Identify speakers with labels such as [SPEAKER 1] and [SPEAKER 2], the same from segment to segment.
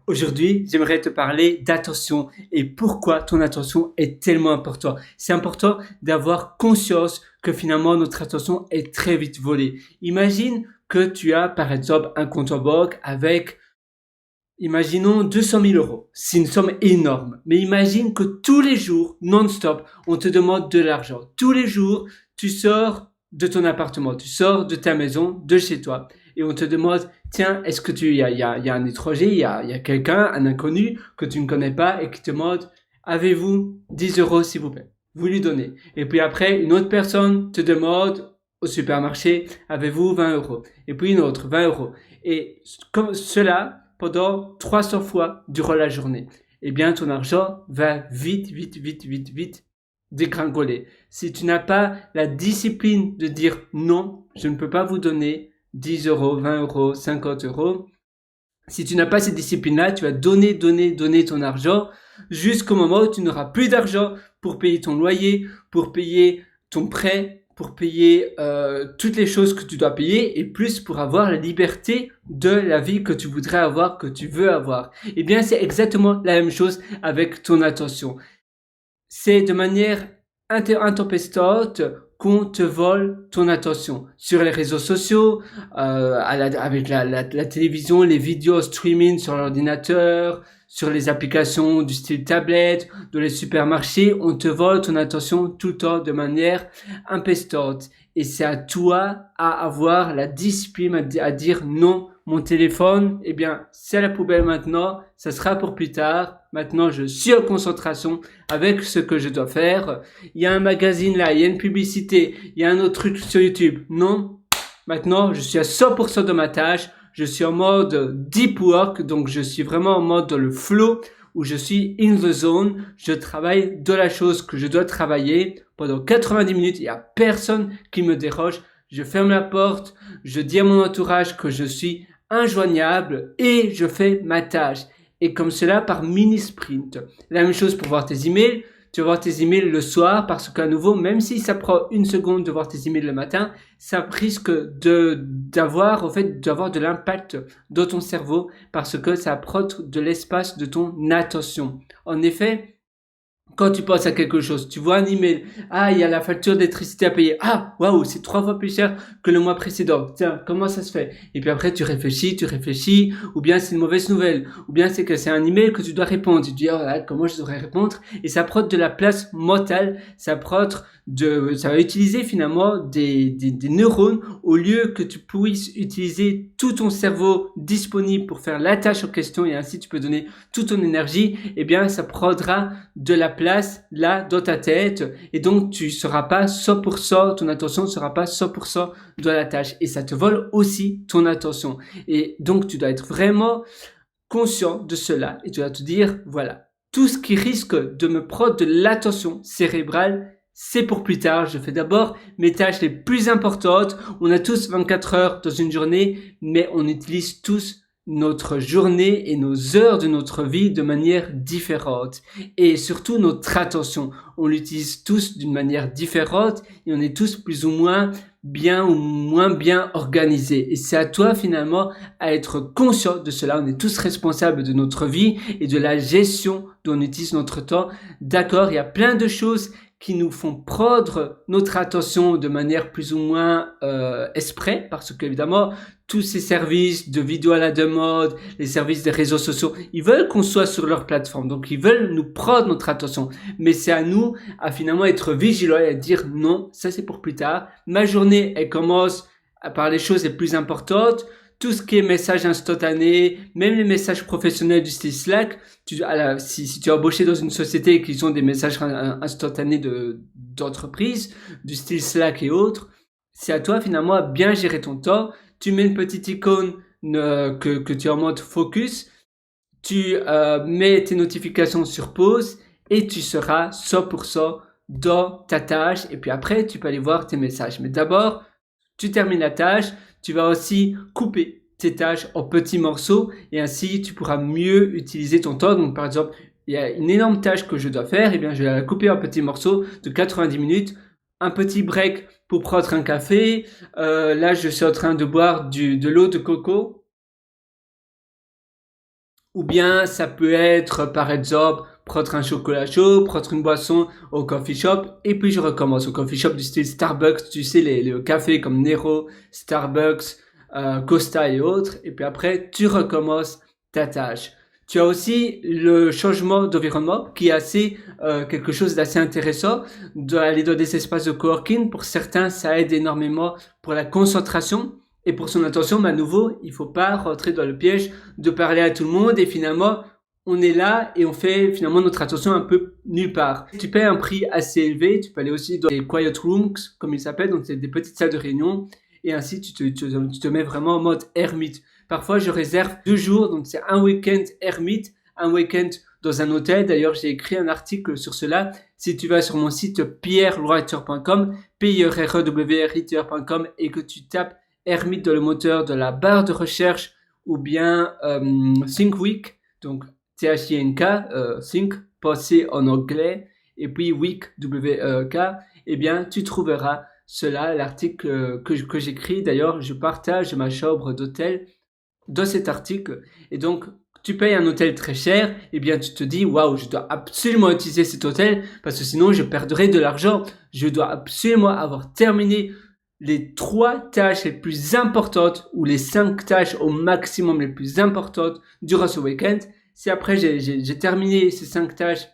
[SPEAKER 1] Aujourd'hui, j'aimerais te parler d'attention et pourquoi ton attention est tellement importante. C'est important d'avoir conscience que finalement notre attention est très vite volée. Imagine que tu as par exemple un compte en banque avec, imaginons 200 000 euros. C'est une somme énorme. Mais imagine que tous les jours, non-stop, on te demande de l'argent. Tous les jours, tu sors de ton appartement, tu sors de ta maison, de chez toi, et on te demande, tiens, est-ce que il y a un étranger, il y a quelqu'un, un inconnu que tu ne connais pas et qui te demande, avez-vous 10 euros s'il vous plaît? Vous lui donnez. Et puis après, une autre personne te demande au supermarché, avez-vous 20 euros? Et puis une autre, 20 euros. Et comme cela, pendant 300 fois durant la journée, eh bien ton argent va vite, vite, vite, vite, vite dégringoler. Si tu n'as pas la discipline de dire non, je ne peux pas vous donner 10 euros, 20 euros, 50 euros. Si tu n'as pas cette discipline-là, tu vas donner, donner, donner ton argent jusqu'au moment où tu n'auras plus d'argent pour payer ton loyer, pour payer ton prêt, pour payer toutes les choses que tu dois payer et plus pour avoir la liberté de la vie que tu voudrais avoir, que tu veux avoir. Eh bien, c'est exactement la même chose avec ton attention. C'est de manière intempestante qu'on te vole ton attention. Sur les réseaux sociaux, avec la télévision, les vidéos streaming sur l'ordinateur, sur les applications du style tablette, dans les supermarchés, on te vole ton attention tout le temps de manière impestante. Et c'est à toi à avoir la discipline à dire non, mon téléphone, eh bien, c'est à la poubelle maintenant, ça sera pour plus tard. Maintenant, je suis en concentration avec ce que je dois faire. Il y a un magazine là, il y a une publicité, il y a un autre truc sur YouTube. Non, maintenant, je suis à 100% de ma tâche. Je suis en mode deep work, donc je suis vraiment en mode dans le flow où je suis in the zone. Je travaille de la chose que je dois travailler pendant 90 minutes. Il n'y a personne qui me déroge. Je ferme la porte, je dis à mon entourage que je suis injoignable et je fais ma tâche. Et comme cela par mini sprint. La même chose pour voir tes emails. Tu vas voir tes emails le soir parce qu'à nouveau, même si ça prend une seconde de voir tes emails le matin, ça risque d'avoir de l'impact dans ton cerveau parce que ça prend de l'espace de ton attention. En effet, quand tu penses à quelque chose, tu vois un email, ah, il y a la facture d'électricité à payer, ah, waouh, c'est 3 fois plus cher que le mois précédent, tiens, comment ça se fait? Et puis après, tu réfléchis, ou bien c'est une mauvaise nouvelle, ou bien c'est que c'est un email que tu dois répondre, tu te dis, oh là, comment je devrais répondre? Et ça prend de la place mentale, ça va utiliser finalement des neurones, au lieu que tu puisses utiliser tout ton cerveau disponible pour faire la tâche en question, et ainsi tu peux donner toute ton énergie, eh bien, ça prendra de la place là dans ta tête et donc tu seras pas 100%, ton attention ne sera pas 100% dans la tâche et ça te vole aussi ton attention et donc tu dois être vraiment conscient de cela et tu dois te dire voilà, tout ce qui risque de me prendre de l'attention cérébrale c'est pour plus tard, je fais d'abord mes tâches les plus importantes, on a tous 24 heures dans une journée mais on utilise tous notre journée et nos heures de notre vie de manière différente et surtout notre attention. On l'utilise tous d'une manière différente et on est tous plus ou moins bien ou moins bien organisés. Et c'est à toi finalement à être conscient de cela. On est tous responsables de notre vie et de la gestion dont on utilise notre temps. D'accord, il y a plein de choses qui nous font prendre notre attention de manière plus ou moins exprès parce qu'évidemment tous ces services de vidéo à la demande, les services des réseaux sociaux, ils veulent qu'on soit sur leur plateforme, donc ils veulent nous prendre notre attention. Mais c'est à nous à finalement être vigilants et à dire non, ça c'est pour plus tard. Ma journée, elle commence par les choses les plus importantes. Tout ce qui est messages instantanés, même les messages professionnels du style Slack, si tu es embauché dans une société qui ont des messages instantanés d'entreprise, du style Slack et autres, c'est à toi finalement à bien gérer ton temps. Tu mets une petite icône que tu es en mode focus, tu mets tes notifications sur pause et tu seras 100% dans ta tâche et puis après tu peux aller voir tes messages. Mais d'abord, tu termines la tâche, tu vas aussi couper tes tâches en petits morceaux et ainsi tu pourras mieux utiliser ton temps. Donc par exemple, il y a une énorme tâche que je dois faire, et bien je vais la couper en petits morceaux de 90 minutes, un petit break pour prendre un café. Là, je suis en train de boire de l'eau de coco. Ou bien ça peut être par exemple prendre un chocolat chaud, prendre une boisson au coffee shop et puis je recommence au coffee shop du style Starbucks, tu sais les cafés comme Nero, Starbucks, Costa et autres, et puis après tu recommences ta tâche. Tu as aussi le changement d'environnement qui est assez quelque chose d'assez intéressant, d'aller dans des espaces de coworking. Pour certains, ça aide énormément pour la concentration et pour son attention. Mais à nouveau, il faut pas rentrer dans le piège de parler à tout le monde et finalement on est là et on fait finalement notre attention un peu nulle part. Tu payes un prix assez élevé, tu peux aller aussi dans les quiet rooms comme ils s'appellent, donc c'est des petites salles de réunion et ainsi tu te mets vraiment en mode ermite. Parfois, je réserve 2 jours, donc c'est un week-end ermite, un week-end dans un hôtel. D'ailleurs, j'ai écrit un article sur cela. Si tu vas sur mon site pierrewriter.com, pierrewriter.com et que tu tapes ermite dans le moteur de la barre de recherche ou bien Think Week, donc Think, Think, passé en anglais, et puis Week, W-E-K, eh bien, tu trouveras cela, l'article que j'écris. D'ailleurs, je partage ma chambre d'hôtel dans cet article. Et donc, tu payes un hôtel très cher, eh bien, tu te dis, waouh, je dois absolument utiliser cet hôtel parce que sinon, je perdrai de l'argent. Je dois absolument avoir terminé les 3 tâches les plus importantes ou les 5 tâches au maximum les plus importantes durant ce week-end. Si après, j'ai terminé ces 5 tâches,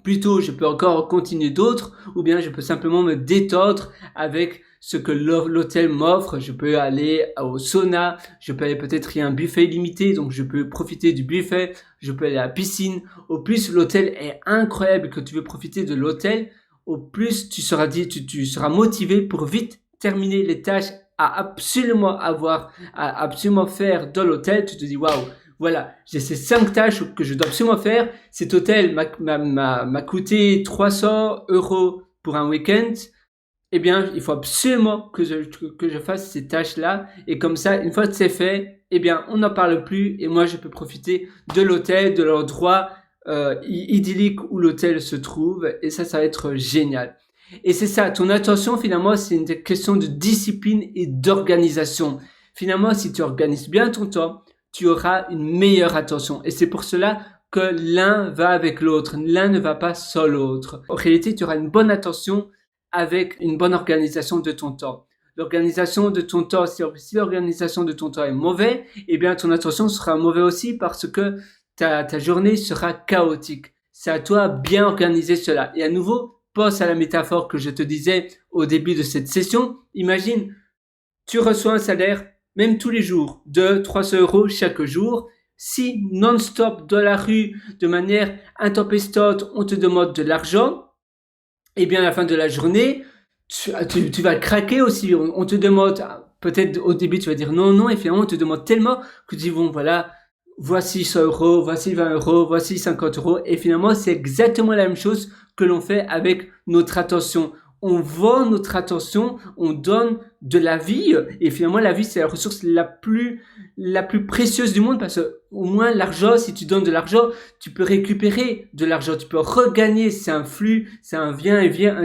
[SPEAKER 1] plutôt, je peux encore continuer d'autres, ou bien je peux simplement me détendre avec ce que l'hôtel m'offre. Je peux aller au sauna, je peux aller peut-être, il y a un buffet limité, donc je peux profiter du buffet, je peux aller à la piscine. Au plus l'hôtel est incroyable, que tu veux profiter de l'hôtel, au plus tu seras motivé pour vite terminer les tâches à absolument faire dans l'hôtel. Tu te dis, waouh, voilà, j'ai ces 5 tâches que je dois absolument faire. Cet hôtel m'a coûté 300 € pour un week-end. Eh bien, il faut absolument que je fasse ces tâches-là. Et comme ça, une fois que c'est fait, eh bien, on n'en parle plus. Et moi, je peux profiter de l'hôtel, de l'endroit idyllique où l'hôtel se trouve. Et ça va être génial. Et c'est ça, ton attention, finalement, c'est une question de discipline et d'organisation. Finalement, si tu organises bien ton temps, tu auras une meilleure attention. Et c'est pour cela que l'un va avec l'autre. L'un ne va pas sans l'autre. En réalité, tu auras une bonne attention avec une bonne organisation de ton temps. L'organisation de ton temps, si l'organisation de ton temps est mauvaise, eh bien, ton attention sera mauvaise aussi parce que ta journée sera chaotique. C'est à toi de bien organiser cela. Et à nouveau, pense à la métaphore que je te disais au début de cette session. Imagine, tu reçois un salaire même tous les jours, de 300 € chaque jour. Si non-stop dans la rue, de manière intempestive, on te demande de l'argent, eh bien à la fin de la journée, tu vas craquer aussi. On te demande, peut-être au début tu vas dire non, et finalement on te demande tellement que tu dis bon voilà, voici 100 €, voici 20 €, voici 50 €, et finalement c'est exactement la même chose que l'on fait avec notre attention. On vend notre attention, on donne de la vie, et finalement la vie c'est la ressource la plus précieuse du monde, parce que au moins l'argent, si tu donnes de l'argent, tu peux récupérer de l'argent, tu peux regagner, c'est un flux, c'est un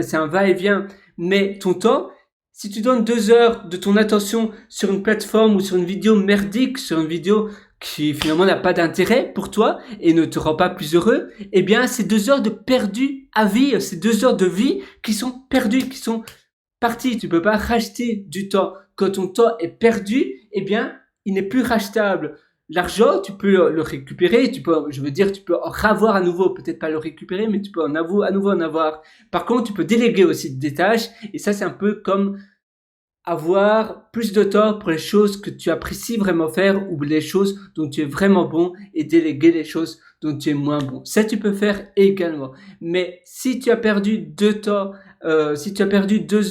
[SPEAKER 1] c'est un va-et-vient. Mais ton temps, si tu donnes 2 heures de ton attention sur une plateforme ou sur une vidéo merdique, sur une vidéo qui finalement n'a pas d'intérêt pour toi et ne te rend pas plus heureux, eh bien c'est 2 heures de perdu à vie, c'est 2 heures de vie qui sont perdues, qui sont parties. Tu peux pas racheter du temps. Quand ton temps est perdu, eh bien il n'est plus rachetable. L'argent, tu peux le récupérer, tu peux en avoir à nouveau, peut-être pas le récupérer, mais tu peux à nouveau en avoir. Par contre, tu peux déléguer aussi des tâches, et ça c'est un peu comme avoir plus de temps pour les choses que tu apprécies vraiment faire ou les choses dont tu es vraiment bon, et déléguer les choses dont tu es moins bon. Ça, tu peux faire également. Mais si tu as perdu 2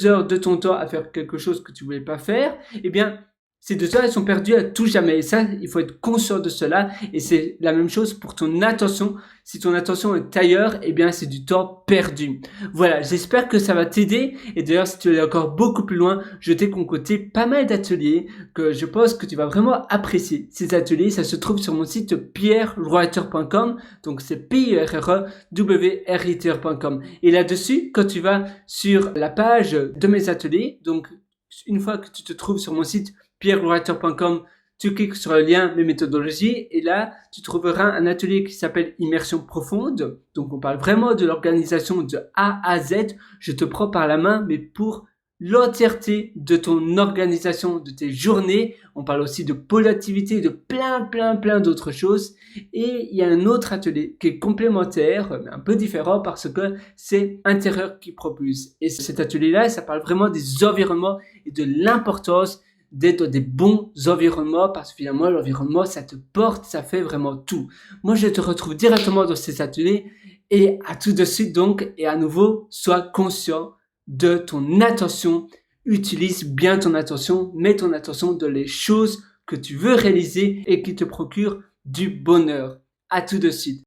[SPEAKER 1] heures de ton temps à faire quelque chose que tu voulais pas faire, eh bien, ces 2 heures, elles sont perdues à tout jamais. Et ça, il faut être conscient de cela. Et c'est la même chose pour ton attention. Si ton attention est ailleurs, eh bien, c'est du temps perdu. Voilà, j'espère que ça va t'aider. Et d'ailleurs, si tu veux aller encore beaucoup plus loin, je t'ai concocté pas mal d'ateliers que je pense que tu vas vraiment apprécier. Ces ateliers, ça se trouve sur mon site pierrewriter.com. Donc, c'est pierrewriter.com. Et là-dessus, quand tu vas sur la page de mes ateliers, donc, une fois que tu te trouves sur mon site pierrewriter.com, tu cliques sur le lien Mes méthodologies et là, tu trouveras un atelier qui s'appelle Immersion profonde. Donc, on parle vraiment de l'organisation de A à Z. Je te prends par la main, mais pour l'entièreté de ton organisation, de tes journées. On parle aussi de pôle d'activité, de plein d'autres choses. Et il y a un autre atelier qui est complémentaire, un peu différent parce que c'est intérieur qui propulse. Et cet atelier-là, ça parle vraiment des environnements et de l'importance d'être dans des bons environnements parce que finalement l'environnement ça te porte, ça fait vraiment tout. Moi je te retrouve directement dans ces ateliers et à tout de suite donc et à nouveau sois conscient de ton attention, utilise bien ton attention, mets ton attention dans les choses que tu veux réaliser et qui te procurent du bonheur. À tout de suite.